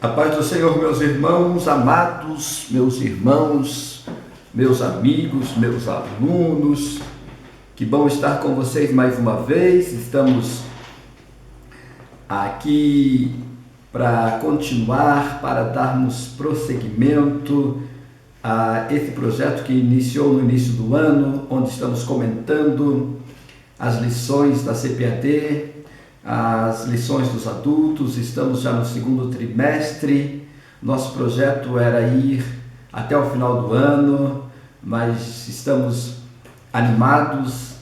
A paz do Senhor, meus irmãos amados, meus irmãos, meus amigos, meus alunos. Que bom estar com vocês mais uma vez. Estamos aqui para continuar, para darmos prosseguimento a esse projeto que iniciou no início do ano, onde estamos comentando as lições da CPAD, as lições dos adultos. Estamos já no segundo trimestre. Nosso projeto era ir até o final do ano, mas estamos animados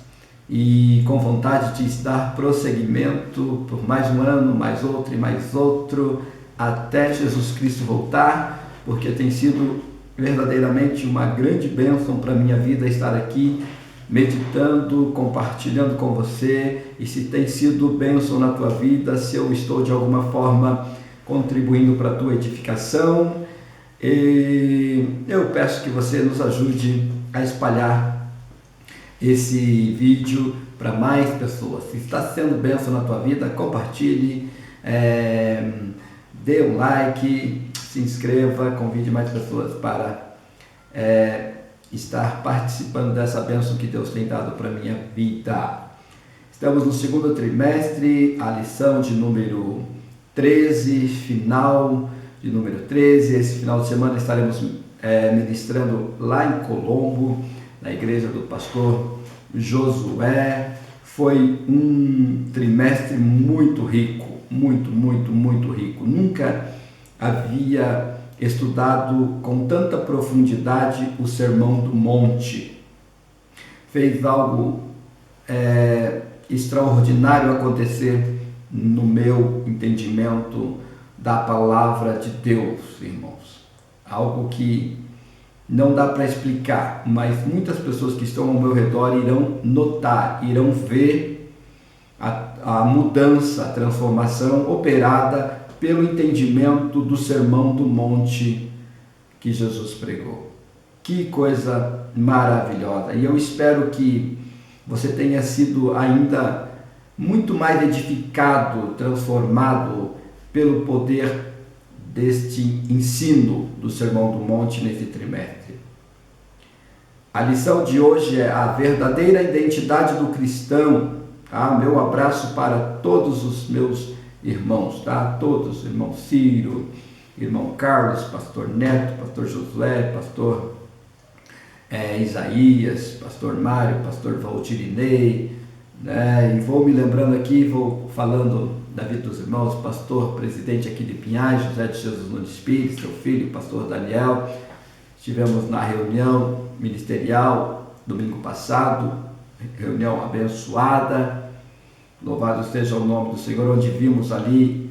e com vontade de dar prosseguimento por mais um ano, mais outro e mais outro, até Jesus Cristo voltar, porque tem sido verdadeiramente uma grande bênção para a minha vida estar aqui meditando, compartilhando com você. E se tem sido bênção na tua vida, se eu estou de alguma forma contribuindo para a tua edificação, eu peço que você nos ajude a espalhar esse vídeo para mais pessoas. Se está sendo bênção na tua vida, compartilhe, dê um like, se inscreva, convide mais pessoas para estar participando dessa bênção que Deus tem dado para a minha vida. Estamos no segundo trimestre, a lição de número 13, final de número 13. Esse final de semana estaremos ministrando lá em Colombo, na igreja do pastor Josué. Foi um trimestre muito rico, muito rico. Nunca havia estudado com tanta profundidade o Sermão do Monte. Fez algo extraordinário acontecer no meu entendimento da palavra de Deus, irmãos. Algo que não dá para explicar, mas muitas pessoas que estão ao meu redor irão notar, irão ver a mudança, a transformação operada pelo entendimento do Sermão do Monte que Jesus pregou. Que coisa maravilhosa! E eu espero que você tenha sido ainda muito mais edificado, transformado pelo poder deste ensino do Sermão do Monte nesse trimestre. A lição de hoje é a verdadeira identidade do cristão. Meu abraço para todos os meus irmãos, todos, irmão Ciro, irmão Carlos, pastor Neto, pastor Josué, pastor Isaías, pastor Mário, pastor Valdirinei, e vou me lembrando aqui, vou falando da vida dos irmãos, pastor presidente aqui de Pinhais, José de Jesus Nunes Pires, seu filho, pastor Daniel. Estivemos na reunião ministerial domingo passado, reunião abençoada. Louvado esteja o nome do Senhor, onde vimos ali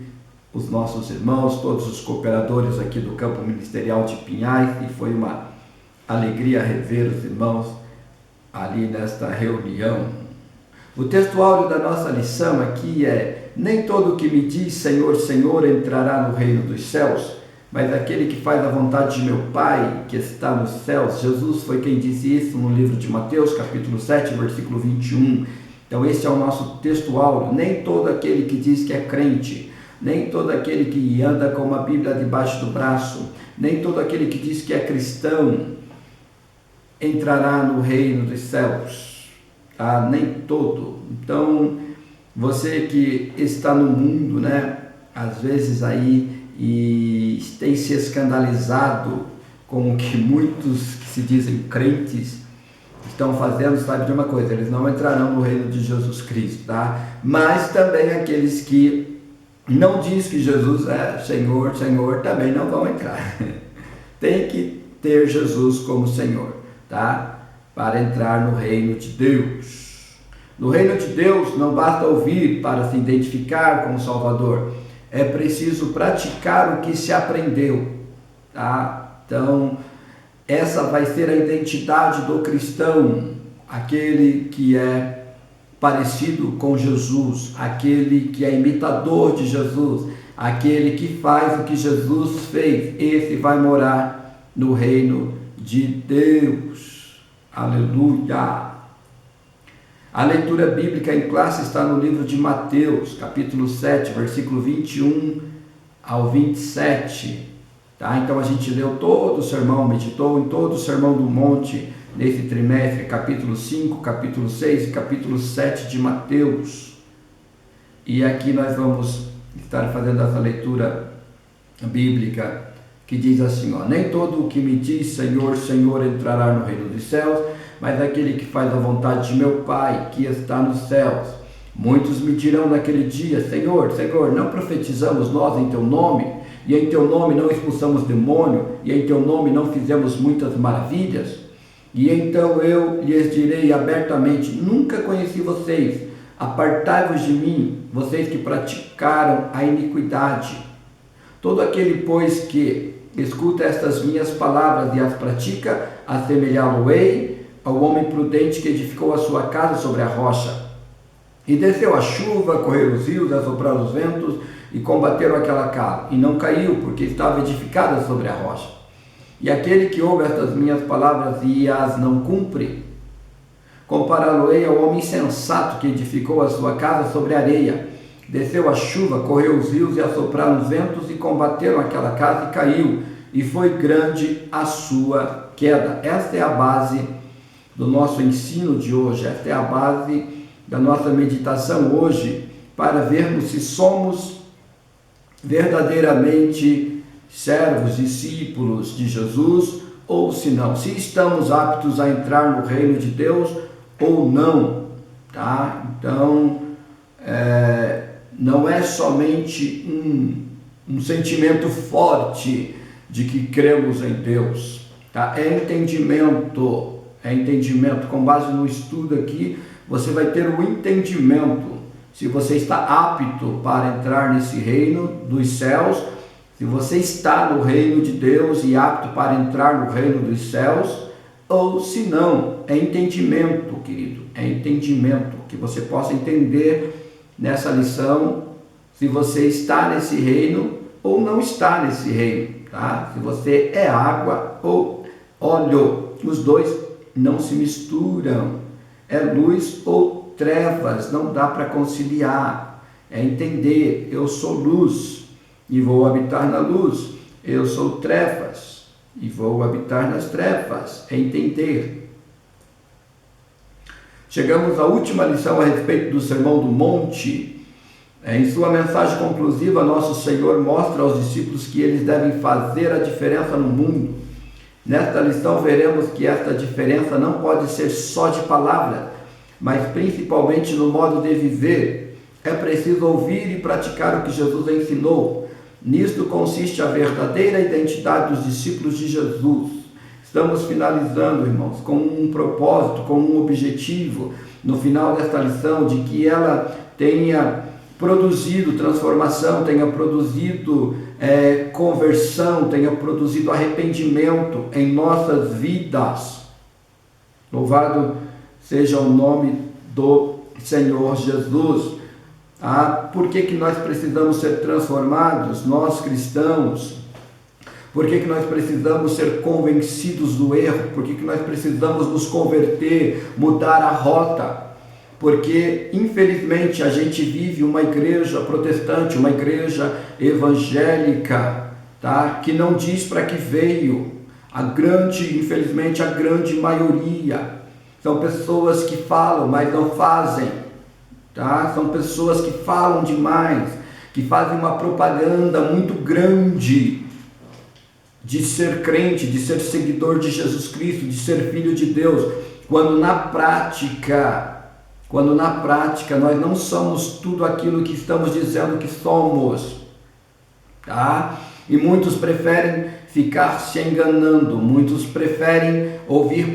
os nossos irmãos, todos os cooperadores aqui do campo ministerial de Pinhais, e foi uma alegria rever os irmãos ali nesta reunião. O texto áureo da nossa lição aqui é: nem todo o que me diz Senhor, Senhor entrará no reino dos céus, mas aquele que faz a vontade de meu Pai que está nos céus. Jesus foi quem disse isso no livro de Mateus, capítulo 7, versículo 21. Então esse é o nosso texto áureo. Nem todo aquele que diz que é crente, nem todo aquele que anda com uma Bíblia debaixo do braço, nem todo aquele que diz que é cristão entrará no reino dos céus. Nem todo. Então você que está no mundo, às vezes aí, e tem se escandalizado com o que muitos que se dizem crentes estão fazendo, sabe de uma coisa: eles não entrarão no reino de Jesus Cristo, Mas também aqueles que não diz que Jesus é Senhor, Senhor, também não vão entrar. Tem que ter Jesus como Senhor, para entrar no reino de Deus. No reino de Deus não basta ouvir para se identificar com o Salvador, é preciso praticar o que se aprendeu, Então essa vai ser a identidade do cristão, aquele que é parecido com Jesus, aquele que é imitador de Jesus, aquele que faz o que Jesus fez. Esse vai morar no reino de Deus. Aleluia! A leitura bíblica em classe está no livro de Mateus, capítulo 7, versículo 21 ao 27. Tá? Então a gente leu todo o sermão, meditou em todo o sermão do monte nesse trimestre, capítulo 5, capítulo 6 e capítulo 7 de Mateus. E aqui nós vamos estar fazendo essa leitura bíblica que diz assim, ó: nem todo o que me diz Senhor, Senhor entrará no reino dos céus, mas aquele que faz a vontade de meu Pai que está nos céus. Muitos me dirão naquele dia, Senhor, Senhor, não profetizamos nós em teu nome? E em teu nome não expulsamos demônio? E em teu nome não fizemos muitas maravilhas? E então eu lhes direi abertamente, nunca conheci vocês, apartai-vos de mim, vocês que praticaram a iniquidade. Todo aquele, pois, que escuta estas minhas palavras e as pratica, assemelhá-lo-ei ao homem prudente que edificou a sua casa sobre a rocha. E desceu a chuva, correram os rios, assopraram os ventos e combateram aquela casa. E não caiu, porque estava edificada sobre a rocha. E aquele que ouve estas minhas palavras e as não cumpre, compará-lo-ei ao homem insensato que edificou a sua casa sobre a areia. Desceu a chuva, correu os rios e assopraram os ventos e combateram aquela casa e caiu. E foi grande a sua queda. Esta é a base do nosso ensino de hoje. Esta é a base da nossa meditação hoje, para vermos se somos verdadeiramente servos, discípulos de Jesus, ou se não, se estamos aptos a entrar no reino de Deus ou não, tá? Então, não é somente um sentimento forte de que cremos em Deus, tá? É entendimento, com base no estudo aqui, você vai ter o entendimento se você está apto para entrar nesse reino dos céus, se você está no reino de Deus e apto para entrar no reino dos céus, ou se não. É entendimento, querido, é entendimento, que você possa entender nessa lição se você está nesse reino ou não está nesse reino, tá? Se você é água ou óleo, os dois não se misturam. É luz ou trevas, não dá para conciliar. É entender, eu sou luz e vou habitar na luz. Eu sou trevas e vou habitar nas trevas. É entender. Chegamos à última lição a respeito do Sermão do Monte. Em sua mensagem conclusiva, nosso Senhor mostra aos discípulos que eles devem fazer a diferença no mundo. Nesta lição veremos que esta diferença não pode ser só de palavra, mas principalmente no modo de viver. É preciso ouvir e praticar o que Jesus ensinou. Nisto consiste a verdadeira identidade dos discípulos de Jesus. Estamos finalizando, irmãos, com um propósito, com um objetivo, no final desta lição, de que ela tenha produzido transformação, tenha produzido conversão, tenha produzido arrependimento em nossas vidas. Louvado seja o nome do Senhor Jesus. Por que nós precisamos ser transformados, nós cristãos? Por que nós precisamos ser convencidos do erro? Por que nós precisamos nos converter, mudar a rota? Porque, infelizmente, a gente vive uma igreja protestante, uma igreja evangélica, tá? Que não diz para que veio. Infelizmente, a grande maioria são pessoas que falam, mas não fazem, tá? São pessoas que falam demais, que fazem uma propaganda muito grande de ser crente, de ser seguidor de Jesus Cristo, de ser filho de Deus, quando na prática nós não somos tudo aquilo que estamos dizendo que somos, tá? E muitos preferem ficar se enganando, muitos preferem ouvir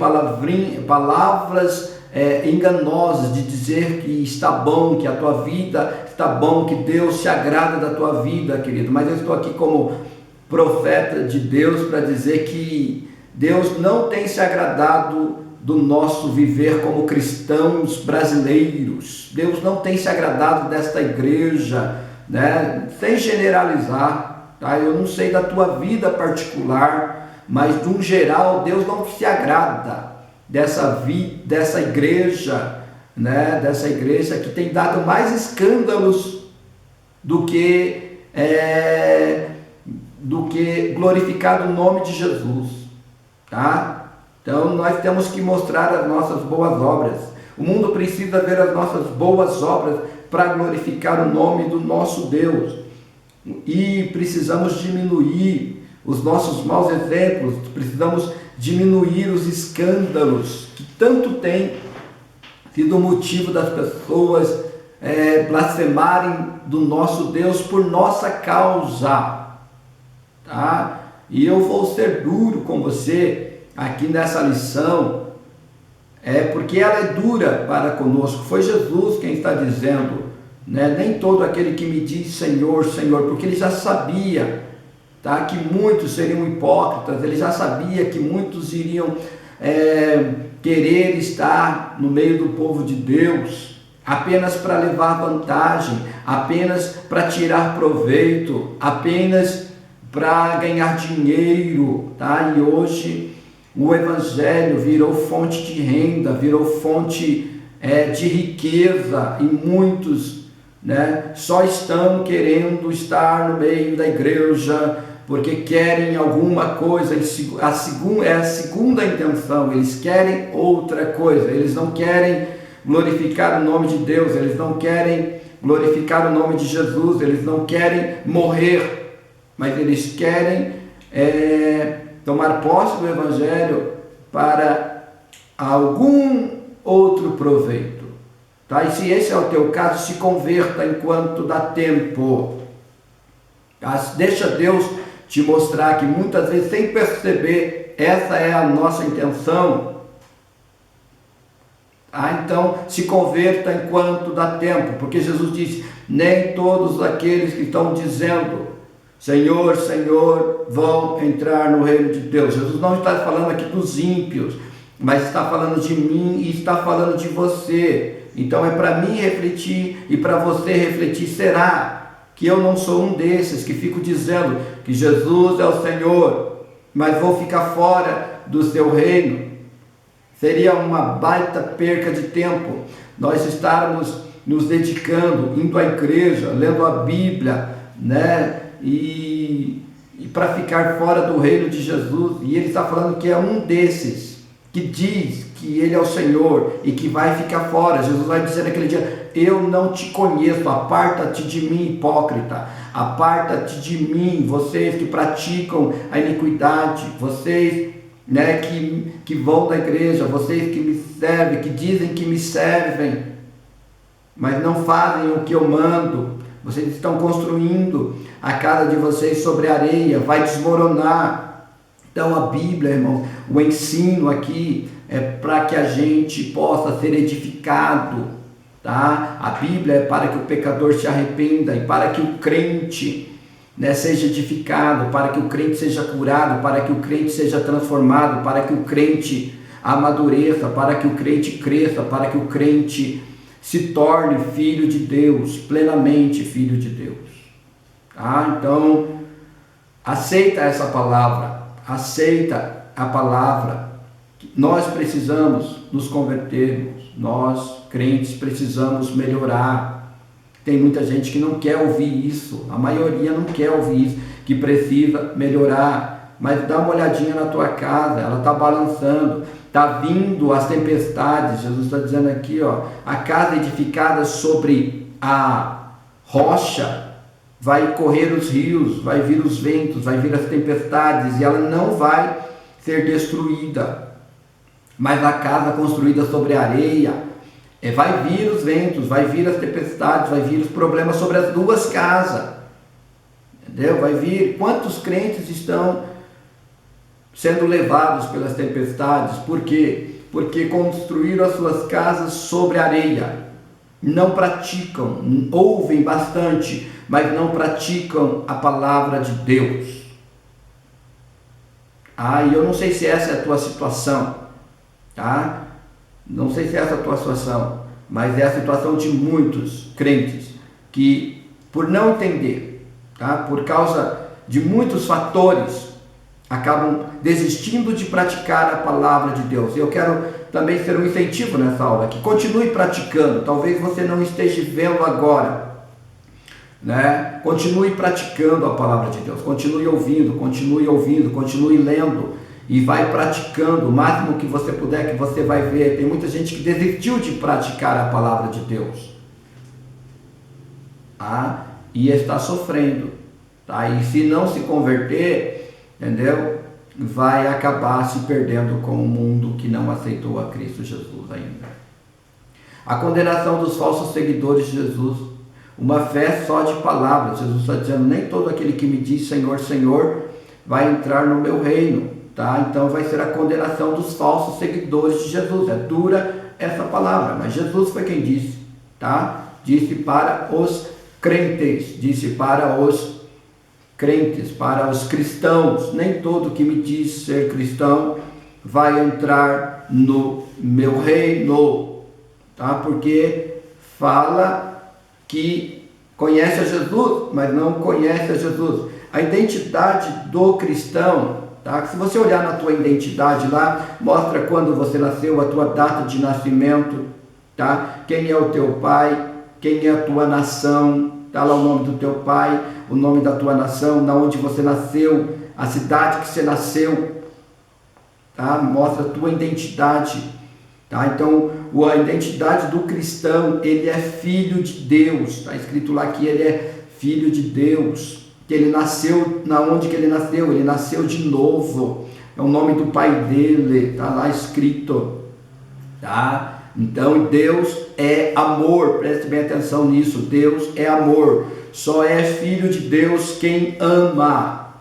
palavras enganosas de dizer que está bom, que a tua vida está bom, que Deus se agrada da tua vida, querido. Mas eu estou aqui como profeta de Deus para dizer que Deus não tem se agradado do nosso viver como cristãos brasileiros. Deus não tem se agradado desta igreja, né? Sem generalizar, tá? Eu não sei da tua vida particular, mas de um geral, Deus não se agrada dessa igreja, né? Dessa igreja que tem dado mais escândalos do que porque glorificar o nome de Jesus, tá? Então nós temos que mostrar as nossas boas obras. O mundo precisa ver as nossas boas obras para glorificar o nome do nosso Deus. E precisamos diminuir os nossos maus exemplos, precisamos diminuir os escândalos que tanto tem sido motivo das pessoas blasfemarem do nosso Deus por nossa causa, tá? E eu vou ser duro com você aqui nessa lição, porque ela é dura para conosco. Foi Jesus quem está dizendo, né? Nem todo aquele que me diz Senhor, Senhor, porque ele já sabia, tá? Que muitos seriam hipócritas, ele já sabia que muitos iriam querer estar no meio do povo de Deus, apenas para levar vantagem, apenas para tirar proveito, apenas para ganhar dinheiro, tá? E hoje o Evangelho virou fonte de renda, virou fonte de riqueza, e muitos, né, só estão querendo estar no meio da igreja porque querem alguma coisa. A segunda intenção, eles querem outra coisa, eles não querem glorificar o nome de Deus, eles não querem glorificar o nome de Jesus, eles não querem morrer, mas eles querem tomar posse do Evangelho para algum outro proveito, tá? E se esse é o teu caso, se converta enquanto dá tempo, tá? Deixa Deus te mostrar que muitas vezes, sem perceber, essa é a nossa intenção. Então se converta enquanto dá tempo, porque Jesus disse: nem todos aqueles que estão dizendo Senhor, Senhor, vão entrar no reino de Deus. Jesus não está falando aqui dos ímpios, mas está falando de mim e está falando de você. Então é para mim refletir e para você refletir. Será que eu não sou um desses que fico dizendo que Jesus é o Senhor, mas vou ficar fora do seu reino? Seria uma baita perca de tempo nós estarmos nos dedicando, indo à igreja, lendo a Bíblia, né? E para ficar fora do reino de Jesus. E ele está falando que é um desses que diz que ele é o Senhor e que vai ficar fora. Jesus vai dizer naquele dia: eu não te conheço, aparta-te de mim, hipócrita, aparta-te de mim, vocês que praticam a iniquidade, vocês, né, que vão da igreja, vocês que me servem, que dizem que me servem, mas não fazem o que eu mando. Vocês estão construindo a casa de vocês sobre areia, vai desmoronar. Então a Bíblia, irmão, o ensino aqui é para que a gente possa ser edificado, tá? A Bíblia é para que o pecador se arrependa e para que o crente, né, seja edificado, para que o crente seja curado, para que o crente seja transformado, para que o crente amadureça, para que o crente cresça, para que o crente se torne filho de Deus, plenamente filho de Deus. Tá? Então, aceita essa palavra, aceita a palavra. Nós precisamos nos convertermos, nós crentes precisamos melhorar. Tem muita gente que não quer ouvir isso, a maioria não quer ouvir isso, que precisa melhorar. Mas dá uma olhadinha na tua casa, ela está balançando, está vindo as tempestades. Jesus está dizendo aqui, ó, a casa edificada sobre a rocha, vai correr os rios, vai vir os ventos, vai vir as tempestades, e ela não vai ser destruída. Mas a casa construída sobre a areia, vai vir os ventos, vai vir as tempestades, vai vir os problemas sobre as duas casas, entendeu? Vai vir. Quantos crentes estão sendo levados pelas tempestades? Por quê? Porque construíram as suas casas sobre areia, não praticam, ouvem bastante, mas não praticam a palavra de Deus. E eu não sei se essa é a tua situação, tá? Não sei se é essa a tua situação, mas é a situação de muitos crentes que, por não entender, tá? Por causa de muitos fatores, acabam desistindo de praticar a palavra de Deus. Eu quero também ser um incentivo nessa aula, que continue praticando. Talvez você não esteja vendo agora né? Continue praticando a palavra de Deus, continue ouvindo, continue lendo e vai praticando o máximo que você puder, que você vai ver. Tem muita gente que desistiu de praticar a palavra de Deus, tá? E está sofrendo, tá? E se não se converter, entendeu? Vai acabar se perdendo com o mundo que não aceitou a Cristo Jesus ainda. A condenação dos falsos seguidores de Jesus, uma fé só de palavras. Jesus está dizendo, nem todo aquele que me diz Senhor, Senhor, vai entrar no meu reino, tá? Então vai ser a condenação dos falsos seguidores de Jesus. É dura essa palavra, mas Jesus foi quem disse, tá? Disse para os crentes, disse para os crentes, para os cristãos. Nem todo que me diz ser cristão vai entrar no meu reino, tá? Porque fala que conhece a Jesus, mas não conhece a Jesus. A identidade do cristão, tá? Se você olhar na tua identidade lá, mostra quando você nasceu, a tua data de nascimento, tá? Quem é o teu pai, quem é a tua nação, tá lá o nome do teu pai, o nome da tua nação, na onde você nasceu, a cidade que você nasceu, tá? Mostra a tua identidade, tá? Então, a identidade do cristão, ele é filho de Deus, está escrito lá que ele é filho de Deus, que ele nasceu, na onde que ele nasceu de novo, é o nome do pai dele, está lá escrito, tá? Então Deus é amor, preste bem atenção nisso, Deus é amor, só é filho de Deus quem ama,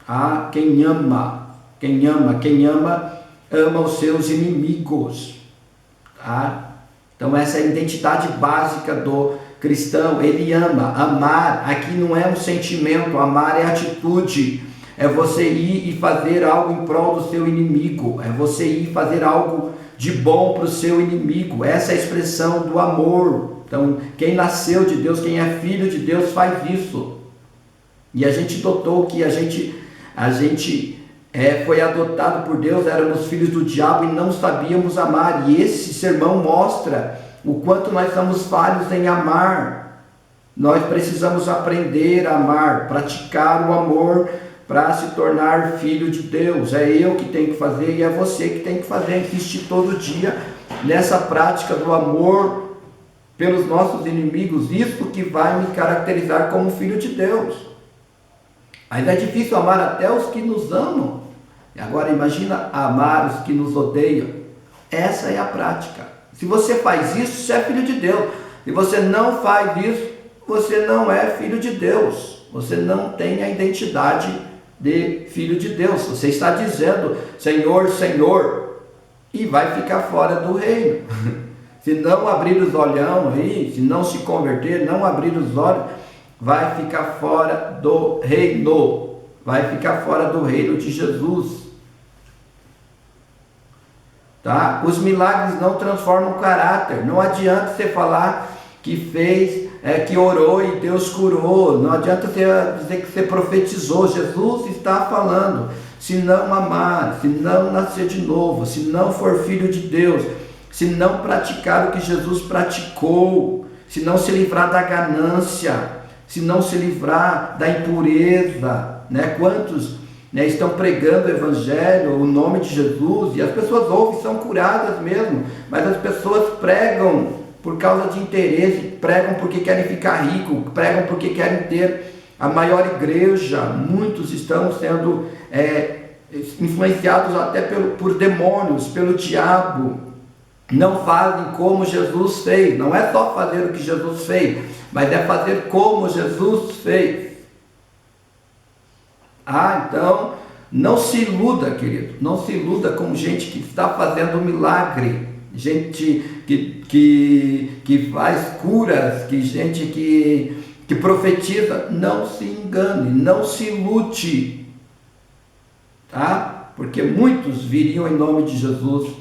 tá? Quem ama, ama os seus inimigos, tá? Então essa é a identidade básica do cristão, ele ama. Amar aqui não é um sentimento, amar é atitude, é você ir e fazer algo em prol do seu inimigo, é você ir fazer algo de bom para o seu inimigo. Essa é a expressão do amor. Então quem nasceu de Deus, quem é filho de Deus faz isso. E a gente notou que a gente foi adotado por Deus, éramos filhos do diabo e não sabíamos amar. E esse sermão mostra o quanto nós somos falhos em amar. Nós precisamos aprender a amar, praticar o amor para se tornar filho de Deus. É eu que tenho que fazer e é você que tem que fazer, insistir todo dia nessa prática do amor pelos nossos inimigos. Isso que vai me caracterizar como filho de Deus. Mas é difícil amar até os que nos amam. Agora imagina amar os que nos odeiam. Essa é a prática. Se você faz isso, você é filho de Deus. Se você não faz isso, você não é filho de Deus. Você não tem a identidade de filho de Deus. Você está dizendo Senhor, Senhor, e vai ficar fora do reino. Se não abrir os olhão aí, se não se converter, não abrir os olhos, vai ficar fora do reino. Vai ficar fora do reino de Jesus. Tá? Os milagres não transformam o caráter. Não adianta você falar que fez, que orou e Deus curou. Não adianta você dizer que você profetizou. Jesus está falando. Se não amar, se não nascer de novo, se não for filho de Deus, se não praticar o que Jesus praticou, se não se livrar da ganância, se não se livrar da impureza, né? Quantos estão pregando o evangelho, o nome de Jesus, e as pessoas ouvem e são curadas mesmo, mas as pessoas pregam por causa de interesse, pregam porque querem ficar ricos, pregam porque querem ter a maior igreja. Muitos estão sendo influenciados até por demônios, pelo diabo. Não fazem como Jesus fez. Não é só fazer o que Jesus fez, mas é fazer como Jesus fez. Então, não se iluda, querido, não se iluda com gente que está fazendo milagre, gente que faz curas, gente que profetiza. Não se engane, não se ilude, tá? Porque muitos viriam em nome de Jesus,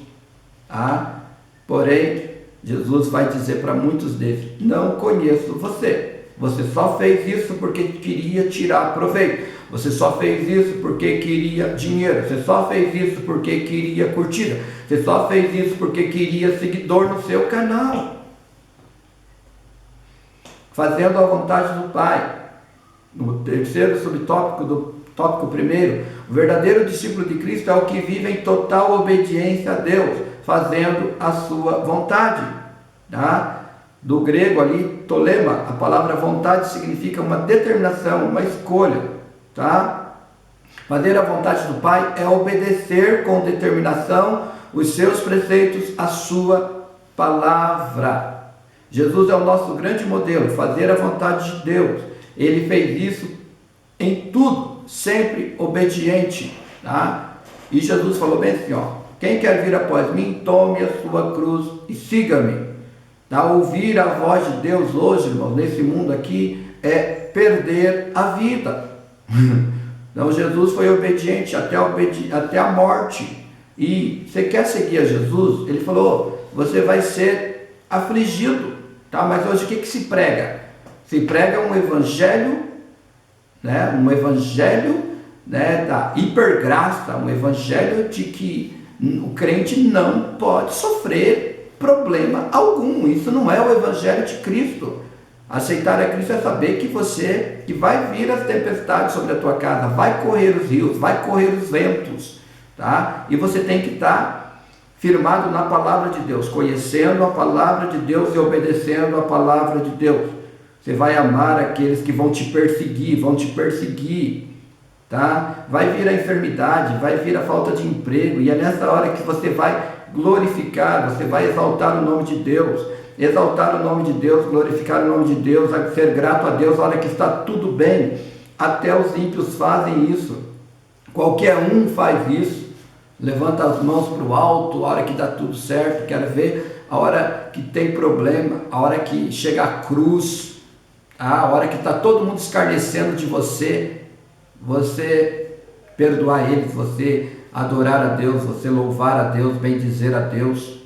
tá? Porém, Jesus vai dizer para muitos deles: não conheço você, você só fez isso porque queria tirar proveito. Você só fez isso porque queria dinheiro. Você só fez isso porque queria curtida. Você só fez isso porque queria seguidor no seu canal. fazendo a vontade do Pai. No terceiro subtópico do tópico primeiro, o verdadeiro discípulo de Cristo é o que vive em total obediência a Deus, fazendo a sua vontade. Tá? Do grego ali, tolema, a palavra vontade significa uma determinação, uma escolha. Tá? Fazer a vontade do Pai é obedecer com determinação os seus preceitos, a sua palavra. Jesus é o nosso grande modelo, fazer a vontade de Deus. Ele fez isso em tudo, sempre obediente. Tá? E Jesus falou bem assim, ó, quem quer vir após mim, tome a sua cruz e siga-me. Tá? Ouvir a voz de Deus hoje, irmãos, nesse mundo aqui, é perder a vida. Então Jesus foi obediente até a morte. E você quer seguir a Jesus? Ele falou, você vai ser afligido. Tá? Mas hoje o que se prega? Se prega um evangelho, né? Um evangelho, né, da hipergraça, um evangelho de que o crente não pode sofrer problema algum. Isso não é o evangelho de Cristo. Aceitar a Cristo é saber que vai vir as tempestades sobre a tua casa, vai correr os rios, vai correr os ventos, tá? E você tem que estar firmado na palavra de Deus, conhecendo a palavra de Deus e obedecendo a palavra de Deus. Você vai amar aqueles que vão te perseguir, tá? Vai vir a enfermidade, vai vir a falta de emprego, e é nessa hora que você vai glorificar, você vai exaltar o nome de Deus, glorificar o nome de Deus, ser grato a Deus na hora que está tudo bem. Até os ímpios fazem isso, qualquer um faz isso, levanta as mãos para o alto, a hora que dá tudo certo. Quero ver a hora que tem problema, a hora que chega a cruz, a hora que está todo mundo escarnecendo de você, você perdoar eles, você adorar a Deus, você louvar a Deus, bendizer a Deus.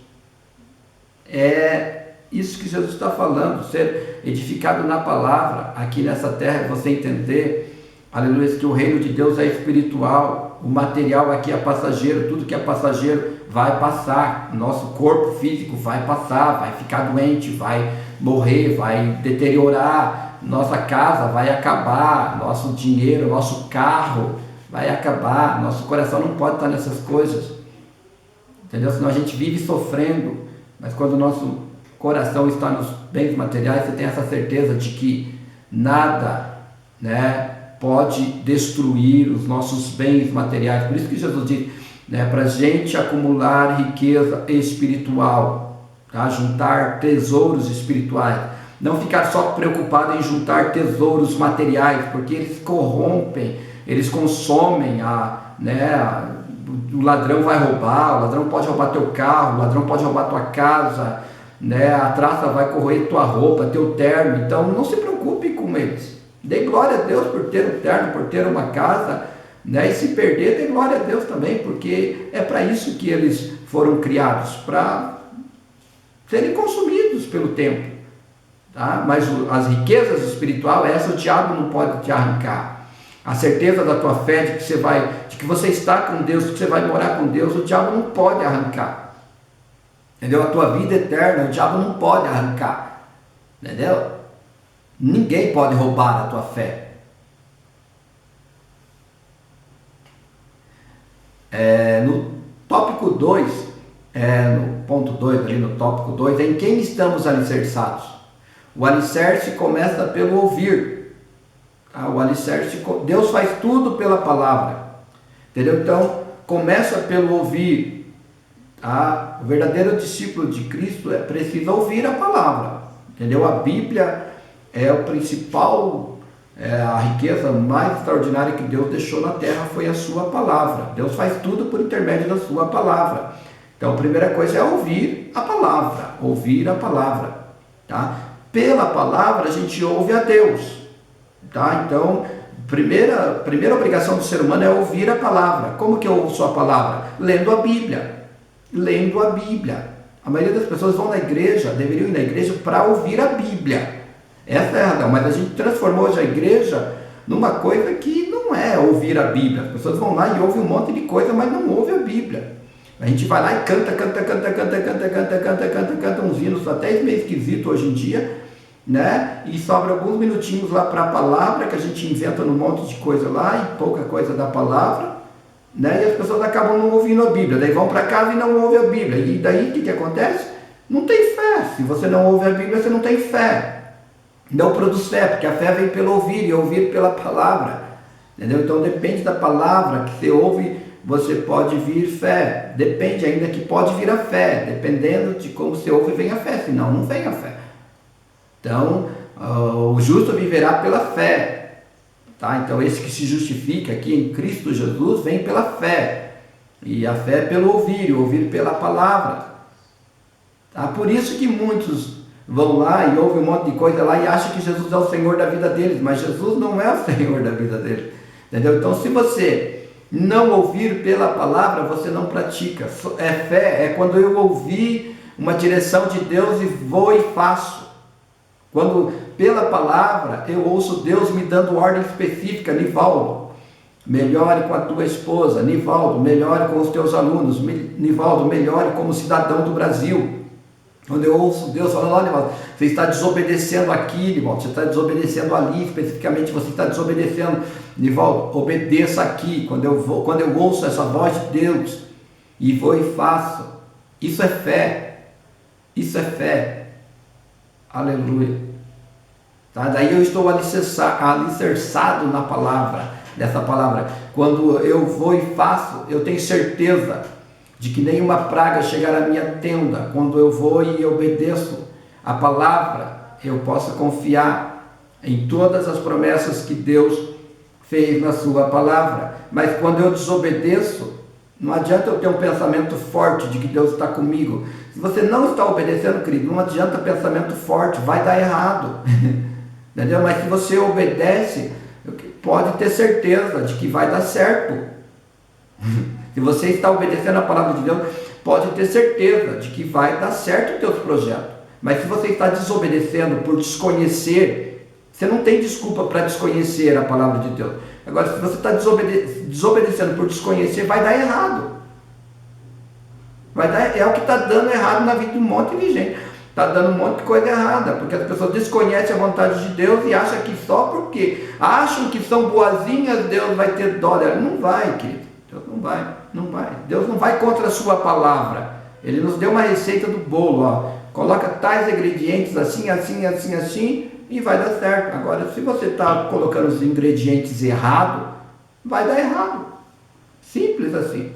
É isso que Jesus está falando, ser edificado na palavra aqui nessa terra, você entender, aleluia, que o reino de Deus é espiritual, o material aqui é passageiro, tudo que é passageiro vai passar, nosso corpo físico vai passar, vai ficar doente, vai morrer, vai deteriorar, nossa casa vai acabar, nosso dinheiro, nosso carro vai acabar, nosso coração não pode estar nessas coisas, entendeu? Senão a gente vive sofrendo, mas quando o nosso coração está nos bens materiais, você tem essa certeza de que nada, né, pode destruir os nossos bens materiais. Por isso que Jesus diz, né, para a gente acumular riqueza espiritual, tá? Juntar tesouros espirituais, não ficar só preocupado em juntar tesouros materiais, porque eles corrompem, eles consomem, o ladrão vai roubar, o ladrão pode roubar teu carro, o ladrão pode roubar tua casa, né? A traça vai corroer tua roupa, teu terno. Então não se preocupe com eles, dê glória a Deus por ter um terno, por ter uma casa, né? E se perder, dê glória a Deus também, porque é para isso que eles foram criados, para serem consumidos pelo tempo, tá? Mas as riquezas espirituais, essa o diabo não pode te arrancar. A certeza da tua fé de que você está com Deus, de que você vai morar com Deus, o diabo não pode arrancar. Entendeu? A tua vida eterna, o diabo não pode arrancar. Entendeu? Ninguém pode roubar a tua fé. No tópico 2, no ponto 2, ali no tópico 2, em quem estamos alicerçados? O alicerce começa pelo ouvir. O alicerce, Deus faz tudo pela palavra, entendeu? Então começa pelo ouvir, tá? O verdadeiro discípulo de Cristo precisa ouvir a palavra, entendeu? A Bíblia é o principal, a riqueza mais extraordinária que Deus deixou na terra foi a sua palavra. Deus faz tudo por intermédio da sua palavra. Então a primeira coisa é ouvir a palavra, tá? Pela palavra a gente ouve a Deus. Tá? Então, primeira obrigação do ser humano é ouvir a palavra. Como que eu ouço a palavra? Lendo a Bíblia. A maioria das pessoas vão na igreja, deveriam ir na igreja para ouvir a Bíblia. Essa é a razão, mas a gente transformou hoje a igreja numa coisa que não é ouvir a Bíblia. As pessoas vão lá e ouvem um monte de coisa, mas não ouvem a Bíblia. A gente vai lá e canta uns hinos até meio esquisito hoje em dia, né? E sobra alguns minutinhos lá para a palavra, que a gente inventa um monte de coisa lá e pouca coisa da palavra, né? E as pessoas acabam não ouvindo a Bíblia, daí vão para casa e não ouvem a Bíblia. E daí o que acontece? Não tem fé. Se você não ouve a Bíblia, você não tem fé. Não produz fé, porque a fé vem pelo ouvir e ouvir pela palavra. Entendeu? Então depende da palavra que você ouve, você pode vir fé. Depende ainda que pode vir a fé. Dependendo de como você ouve, vem a fé. Senão, não vem a fé. Então, o justo viverá pela fé. Tá? Então, esse que se justifica aqui em Cristo Jesus vem pela fé. E a fé é pelo ouvir, ouvir pela palavra. Tá? Por isso que muitos vão lá e ouvem um monte de coisa lá e acham que Jesus é o Senhor da vida deles. Mas Jesus não é o Senhor da vida deles. Entendeu? Então, se você não ouvir pela palavra, você não pratica. Fé é quando eu ouvi uma direção de Deus e vou e faço. Quando pela palavra eu ouço Deus me dando ordem específica. Nivaldo, melhore com a tua esposa. Nivaldo, melhore com os teus alunos. Nivaldo, melhore como cidadão do Brasil. Quando eu ouço Deus falando, olha, Nivaldo, você está desobedecendo aqui, Nivaldo, você está desobedecendo ali, especificamente você está desobedecendo. Nivaldo, obedeça aqui. Quando eu ouço essa voz de Deus e vou e faço, isso é fé. Isso é fé. Aleluia. Tá? Daí eu estou alicerçado na palavra, dessa palavra. Quando eu vou e faço, eu tenho certeza de que nenhuma praga chegará à minha tenda. Quando eu vou e obedeço a palavra, eu posso confiar em todas as promessas que Deus fez na sua palavra. Mas quando eu desobedeço, não adianta eu ter um pensamento forte de que Deus está comigo. Se você não está obedecendo, querido, não adianta pensamento forte, vai dar errado. Entendeu? Mas se você obedece, pode ter certeza de que vai dar certo. Se você está obedecendo a palavra de Deus, pode ter certeza de que vai dar certo os teus projetos. Mas se você está desobedecendo por desconhecer, você não tem desculpa para desconhecer a palavra de Deus. Agora, se você está desobedecendo por desconhecer, vai dar errado. É o que está dando errado na vida de um monte de gente. Está dando um monte de coisa errada, porque as pessoas desconhecem a vontade de Deus e acham que só porque acham que são boazinhas, Deus vai ter dó dela. Não vai, querido. Deus não vai. Deus não vai contra a sua palavra. Ele nos deu uma receita do bolo, ó. Coloca tais ingredientes assim, assim, assim, assim, e vai dar certo. Agora, se você está colocando os ingredientes errados, vai dar errado. Simples assim.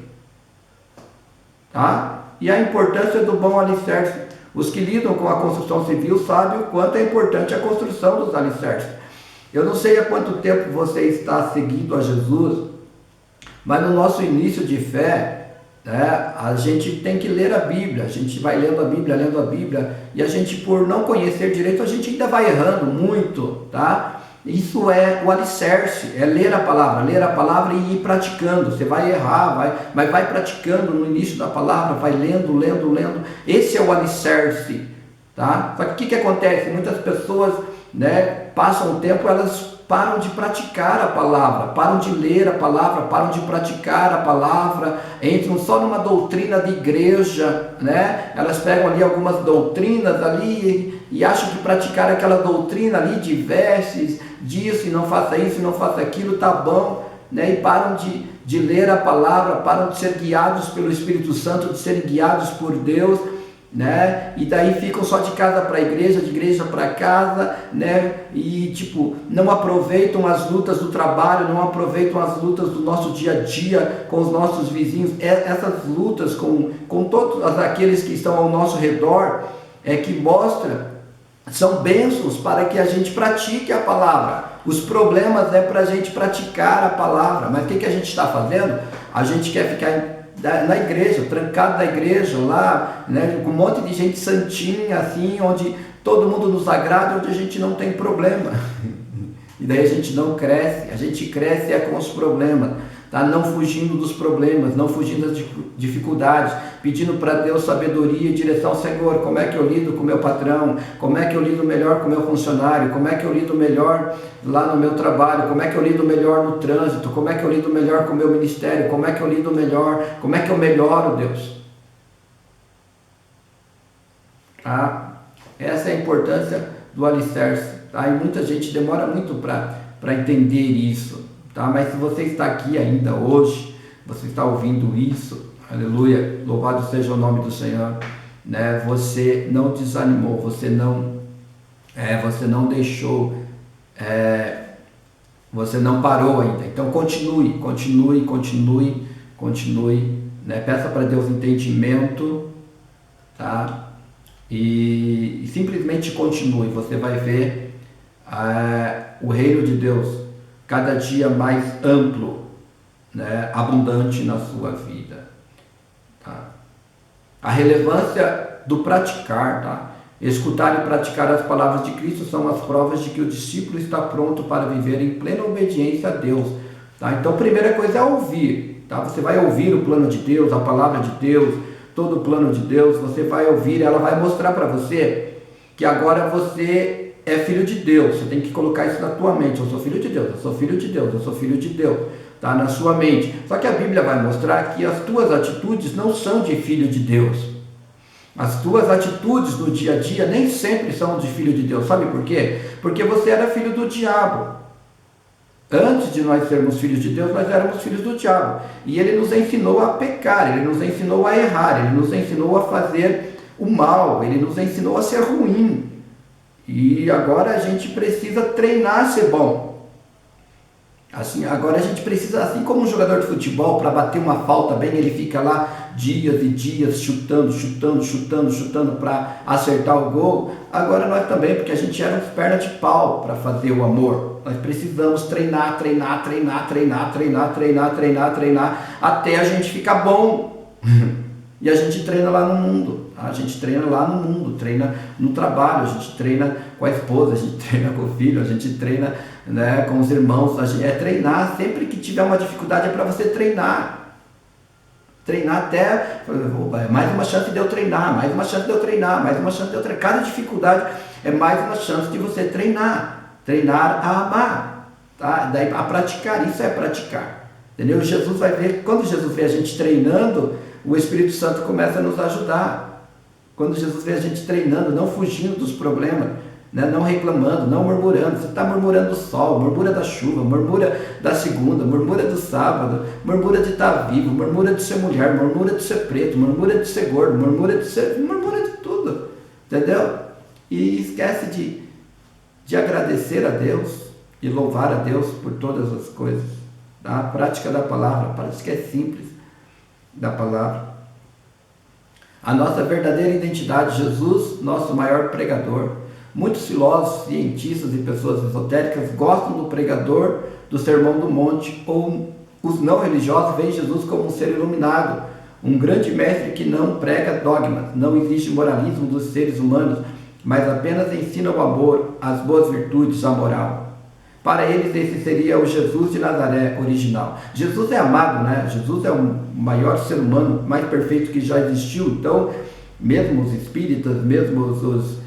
Tá? E a importância do bom alicerce. Os que lidam com a construção civil sabem o quanto é importante a construção dos alicerces. Eu não sei há quanto tempo você está seguindo a Jesus, mas no nosso início de fé, né, a gente tem que ler a Bíblia. A gente vai lendo a Bíblia, e a gente, por não conhecer direito, a gente ainda vai errando muito, tá? Isso é o alicerce, é ler a palavra e ir praticando. Você vai errar, mas vai praticando no início da palavra, vai lendo. Esse é o alicerce, tá? Só que o que acontece? Muitas pessoas, né, passam o tempo, elas param de praticar a palavra, param de ler a palavra, param de praticar a palavra, entram só numa doutrina de igreja, né? Elas pegam ali algumas doutrinas ali e acham que praticar aquela doutrina ali de vestes, disso, e não faça isso, e não faça aquilo, tá bom, né? E param de ler a palavra, param de ser guiados pelo Espírito Santo, de serem guiados por Deus, né? E daí ficam só de casa para igreja, de igreja para casa, né? E não aproveitam as lutas do trabalho, não aproveitam as lutas do nosso dia a dia com os nossos vizinhos. Essas lutas com todos aqueles que estão ao nosso redor que são bênçãos para que a gente pratique a palavra. Os problemas é para a gente praticar a palavra. Mas o que a gente está fazendo? A gente quer ficar na igreja, trancado na igreja lá, né, com um monte de gente santinha assim, onde todo mundo nos agrada, onde a gente não tem problema. E daí a gente não cresce. A gente cresce com os problemas, tá? Não fugindo dos problemas, não fugindo das dificuldades, pedindo para Deus sabedoria e direção. Senhor, como é que eu lido com o meu patrão? Como é que eu lido melhor com o meu funcionário? Como é que eu lido melhor lá no meu trabalho? Como é que eu lido melhor no trânsito? Como é que eu lido melhor com o meu ministério? Como é que eu lido melhor? Como é que eu melhoro, Deus? Essa é a importância do alicerce, tá? E muita gente demora muito para entender isso, tá? Mas se você está aqui ainda hoje, você está ouvindo isso, aleluia, louvado seja o nome do Senhor, né? Você não desanimou, você não deixou, você não parou ainda. Então continue, né? Peça para Deus entendimento, tá? E simplesmente continue. Você vai ver o reino de Deus cada dia mais amplo, né? Abundante na sua vida, tá? A relevância do praticar, tá? Escutar e praticar as palavras de Cristo são as provas de que o discípulo está pronto para viver em plena obediência a Deus, tá? Então, a primeira coisa é ouvir, tá? Você vai ouvir o plano de Deus, a palavra de Deus, todo o plano de Deus, você vai ouvir, ela vai mostrar para você que agora você é filho de Deus. Você tem que colocar isso na tua mente: eu sou filho de Deus, eu sou filho de Deus, eu sou filho de Deus, tá? Na sua mente. Só que a Bíblia vai mostrar que as tuas atitudes não são de filho de Deus. As tuas atitudes no dia a dia nem sempre são de filho de Deus. Sabe por quê? Porque você era filho do diabo. Antes de nós sermos filhos de Deus, nós éramos filhos do diabo. E ele nos ensinou a pecar, ele nos ensinou a errar, ele nos ensinou a fazer o mal, ele nos ensinou a ser ruim. E agora a gente precisa treinar a ser bom. Assim, agora a gente precisa, assim como um jogador de futebol, para bater uma falta bem, ele fica lá dias e dias chutando para acertar o gol. Agora nós também, porque a gente era uns perna de pau para fazer o amor. Nós precisamos treinar, até a gente ficar bom. E a gente treina lá no mundo. A gente treina lá no mundo, treina no trabalho, a gente treina com a esposa, a gente treina com o filho, a gente treina, né, com os irmãos. É treinar. Sempre que tiver uma dificuldade é para você treinar. Treinar até mais uma chance de eu treinar, mais uma chance de eu treinar, mais uma chance de eu treinar. Cada dificuldade é mais uma chance de você treinar. Treinar a amar, tá? Daí a praticar, isso é praticar. Entendeu? Jesus vai ver, quando Jesus vê a gente treinando, o Espírito Santo começa a nos ajudar. Quando Jesus vê a gente treinando, não fugindo dos problemas, né? Não reclamando, não murmurando. Você está murmurando do sol, murmura da chuva, murmura da segunda, murmura do sábado, murmura de estar vivo, murmura de ser mulher, murmura de ser preto, murmura de ser gordo, murmura de tudo, entendeu? E esquece de agradecer a Deus e louvar a Deus por todas as coisas. Tá? A prática da palavra, parece que é simples, da palavra. A nossa verdadeira identidade, Jesus, nosso maior pregador. Muitos filósofos, cientistas e pessoas esotéricas gostam do pregador do Sermão do Monte, ou os não religiosos veem Jesus como um ser iluminado, um grande mestre que não prega dogmas, não existe moralismo dos seres humanos, mas apenas ensina o amor, as boas virtudes, a moral. Para eles, esse seria o Jesus de Nazaré original. Jesus é amado, né? Jesus é o maior ser humano, mais perfeito que já existiu. Então, mesmo os espíritas, mesmo os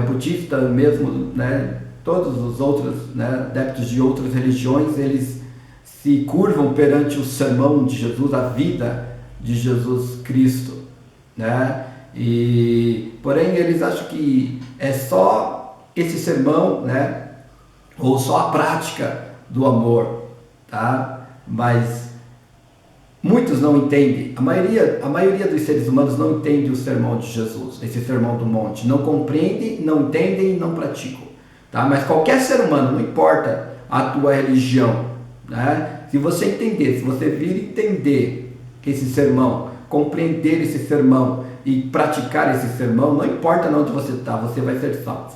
budistas, mesmo, né, todos os outros, né, adeptos de outras religiões, eles se curvam perante o sermão de Jesus, a vida de Jesus Cristo, né? Porém, eles acham que é só esse sermão, né? Ou só a prática do amor, tá? Mas muitos não entendem, a maioria dos seres humanos não entende o sermão de Jesus, esse sermão do monte, não compreendem, não entendem e não praticam, tá? Mas qualquer ser humano, não importa a tua religião, né? Se você entender, se você vir entender esse sermão, compreender esse sermão e praticar esse sermão, não importa onde você está, você vai ser salvo.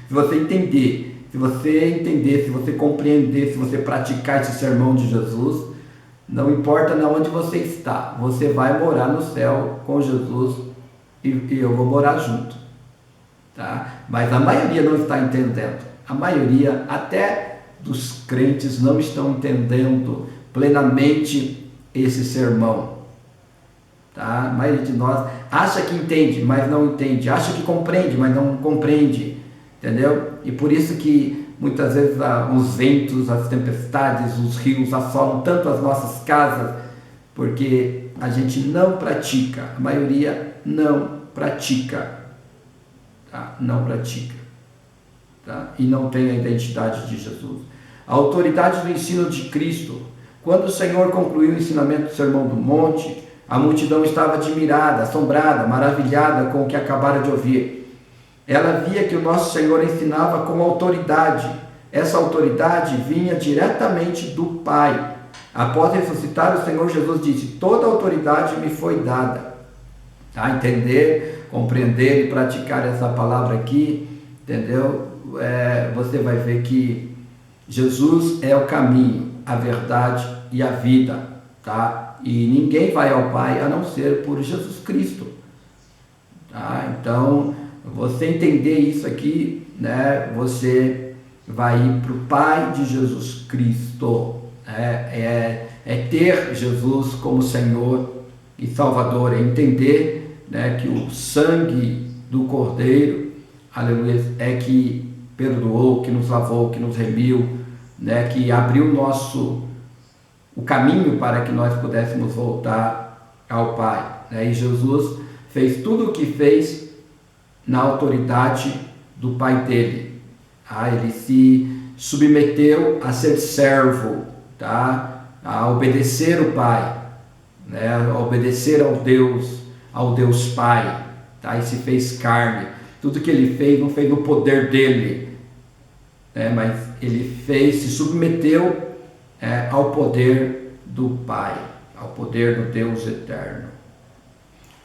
Se você entender, se você compreender, se você praticar esse sermão de Jesus, não importa onde você está, você vai morar no céu com Jesus e eu vou morar junto, tá? Mas a maioria não está entendendo, a maioria até dos crentes não estão entendendo plenamente esse sermão, tá? A maioria de nós acha que entende, mas não entende, acha que compreende, mas não compreende, entendeu? E por isso que muitas vezes os ventos, as tempestades, os rios assolam tanto as nossas casas, porque a gente não pratica, a maioria não pratica, tá? Não pratica. tá? E não tem a identidade de Jesus. A autoridade do ensino de Cristo. Quando o Senhor concluiu o ensinamento do Sermão do Monte, a multidão estava admirada, assombrada, maravilhada com o que acabara de ouvir. Ela via que o nosso Senhor ensinava com autoridade. Essa autoridade vinha diretamente do Pai. Após ressuscitar, o Senhor Jesus disse: toda autoridade me foi dada. Tá? Entender, compreender e praticar essa palavra aqui, entendeu? Você vai ver que Jesus é o caminho, a verdade e a vida, tá? E ninguém vai ao Pai a não ser por Jesus Cristo, tá? Então, você entender isso aqui, né? Você vai ir para o Pai de Jesus Cristo, é ter Jesus como Senhor e Salvador, é entender, né, que o sangue do Cordeiro, aleluia, é que perdoou, que nos lavou, que nos remiu, né, que abriu o caminho para que nós pudéssemos voltar ao Pai, né? E Jesus fez tudo o que fez na autoridade do Pai dele. Ele se submeteu a ser servo, tá? A obedecer o Pai, né? A obedecer ao Deus Pai, tá? E se fez carne. Tudo que ele fez não fez no poder dele, né? Mas ele se submeteu ao poder do Pai, ao poder do Deus eterno.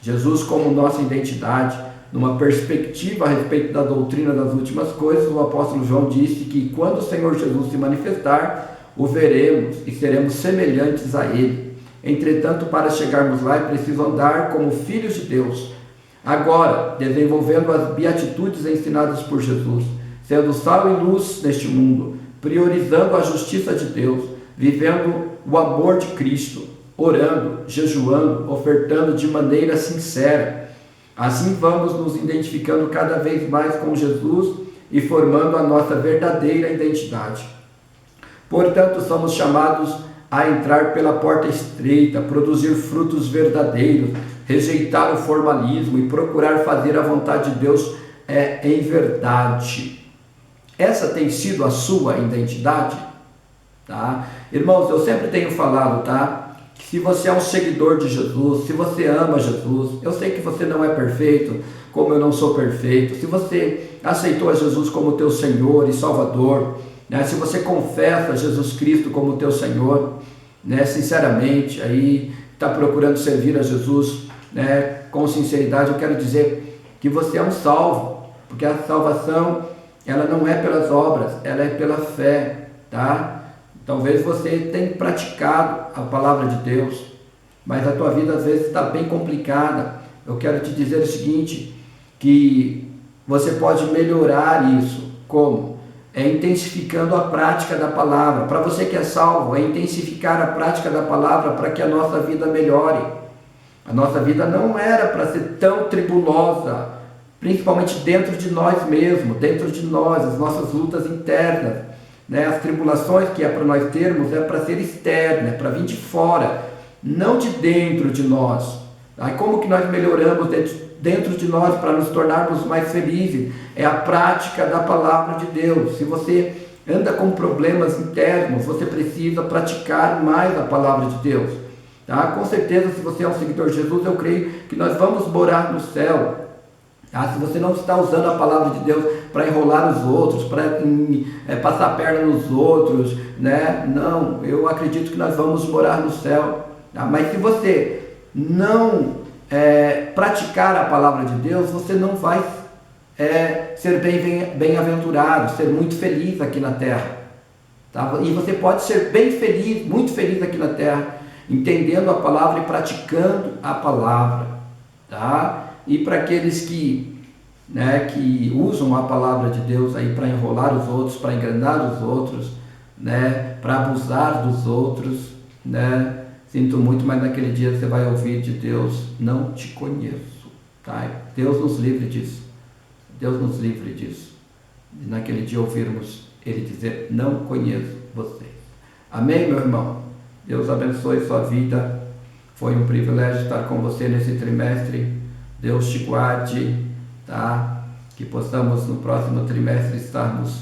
Jesus como nossa identidade, numa perspectiva a respeito da doutrina das últimas coisas, o apóstolo João disse que quando o Senhor Jesus se manifestar, o veremos e seremos semelhantes a Ele. Entretanto, para chegarmos lá, é preciso andar como filhos de Deus. Agora, desenvolvendo as beatitudes ensinadas por Jesus, sendo sal e luz neste mundo, priorizando a justiça de Deus, vivendo o amor de Cristo, orando, jejuando, ofertando de maneira sincera. Assim vamos nos identificando cada vez mais com Jesus e formando a nossa verdadeira identidade. Portanto, somos chamados a entrar pela porta estreita, produzir frutos verdadeiros, rejeitar o formalismo e procurar fazer a vontade de Deus em verdade. Essa tem sido a sua identidade? Tá? Irmãos, eu sempre tenho falado, tá? Que se você é um seguidor de Jesus, se você ama Jesus, eu sei que você não é perfeito, como eu não sou perfeito. Se você aceitou a Jesus como teu Senhor e Salvador, né? Se você confessa Jesus Cristo como teu Senhor, né? Sinceramente, aí está procurando servir a Jesus, né? Com sinceridade, eu quero dizer que você é um salvo, porque a salvação, ela não é pelas obras, ela é pela fé, tá? Talvez você tenha praticado a palavra de Deus, mas a tua vida às vezes está bem complicada. Eu quero te dizer o seguinte, que você pode melhorar isso. Como? Intensificando a prática da palavra. Para você que é salvo, intensificar a prática da palavra para que a nossa vida melhore. A nossa vida não era para ser tão tribulosa, principalmente dentro de nós mesmos, dentro de nós, as nossas lutas internas. Né? As tribulações que é para nós termos é para ser externa, é para vir de fora, não de dentro de nós. Aí como que nós melhoramos dentro de nós para nos tornarmos mais felizes? É a prática da palavra de Deus. Se você anda com problemas internos, você precisa praticar mais a palavra de Deus. Tá? Com certeza, se você é um seguidor de Jesus, eu creio que nós vamos morar no céu. Se você não está usando a palavra de Deus para enrolar os outros, para passar a perna nos outros, né? Não, eu acredito que nós vamos morar no céu. Tá? Mas se você não praticar a palavra de Deus, você não vai ser bem-aventurado, ser muito feliz aqui na terra. Tá? E você pode ser bem feliz, muito feliz aqui na terra, entendendo a palavra e praticando a palavra. Tá? E para aqueles que usam a palavra de Deus aí para enrolar os outros, para enganar os outros, né, para abusar dos outros, né, sinto muito, mas naquele dia você vai ouvir de Deus: não te conheço. Tá? Deus nos livre disso. Deus nos livre disso. E naquele dia ouvirmos Ele dizer: não conheço vocês. Amém, meu irmão? Deus abençoe sua vida. Foi um privilégio estar com você nesse trimestre. Deus te guarde, tá? que possamos no próximo trimestre estarmos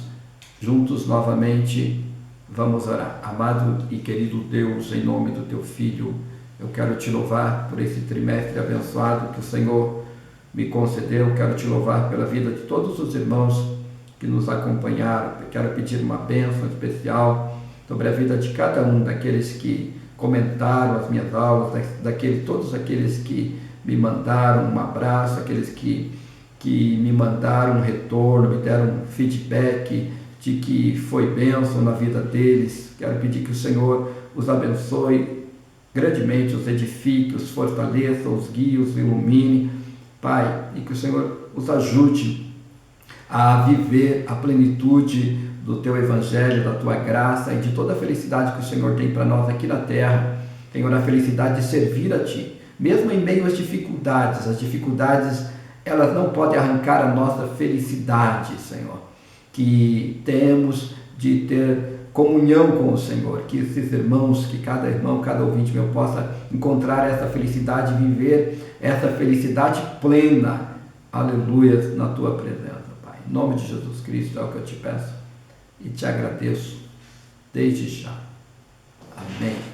juntos novamente. Vamos orar. Amado e querido Deus, em nome do Teu Filho, eu quero Te louvar por esse trimestre abençoado que o Senhor me concedeu. Quero Te louvar pela vida de todos os irmãos que nos acompanharam. Quero pedir uma bênção especial sobre a vida de cada um daqueles que comentaram as minhas aulas, todos aqueles que me mandaram um abraço, aqueles que me mandaram um retorno, me deram um feedback de que foi bênção na vida deles. Quero pedir que o Senhor os abençoe grandemente, os edifique, os fortaleça, os guie, os ilumine, Pai, e que o Senhor os ajude a viver a plenitude do Teu Evangelho, da Tua graça e de toda a felicidade que o Senhor tem para nós aqui na terra. Senhor, a felicidade de servir a Ti, mesmo em meio às dificuldades. As dificuldades, elas não podem arrancar a nossa felicidade, Senhor, que temos de ter comunhão com o Senhor, que esses irmãos, que cada irmão, cada ouvinte meu possa encontrar essa felicidade, viver essa felicidade plena, aleluia, na Tua presença, Pai. Em nome de Jesus Cristo é o que eu Te peço e Te agradeço desde já. Amém.